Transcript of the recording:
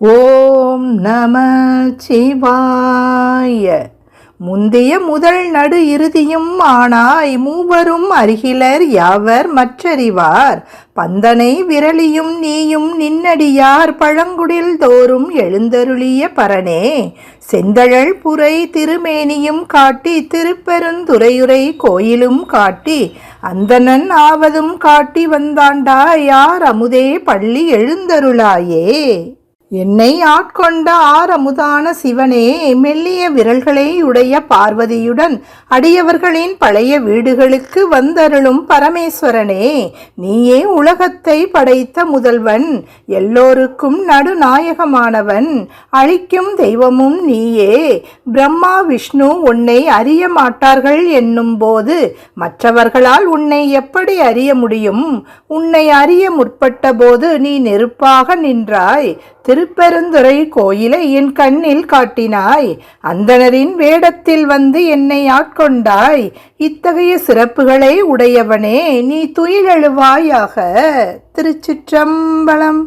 ஓம் நம சிவாய. முந்திய முதல் நடு இறுதியும் ஆனாய் மூவரும் அருகிலர் யாவர் மற்றறிவார். பந்தனை விரலியும் நீயும் நின்னடியார் பழங்குடில் தோறும் எழுந்தருளிய பரனே. செந்தழல் புரை திருமேனியும் காட்டி திருப்பெருந்துறையுரை கோயிலும் காட்டி அந்தணன் ஆவதும் காட்டி வந்தாண்டாய் யார் அமுதே பள்ளி எழுந்தருளாயே. என்னை ஆட்கொண்ட ஆரமுதான சிவனே, மெல்லிய விரல்களை உடைய பார்வதியுடன் அடியவர்களின் பழைய வீடுகளுக்கு வந்தருளும் பரமேஸ்வரனே, நீயே உலகத்தை படைத்த முதல்வன், எல்லோருக்கும் நடுநாயகமானவன், அழிக்கும் தெய்வமும் நீயே. பிரம்மா விஷ்ணு உன்னை அறிய மாட்டார்கள் என்னும் போது மற்றவர்களால் உன்னை எப்படி அறிய முடியும்? உன்னை அறிய முற்பட்ட போது நீ நெருப்பாக நின்றாய். திருப்பெருந்துறை கோயிலை என் கண்ணில் காட்டினாய். அந்தணரின் வேடத்தில் வந்து என்னை ஆட்கொண்டாய். இத்தகைய சிறப்புகளை உடையவனே, நீ துயிலெழுவாயாக. திருச்சிற்றம்பலம்.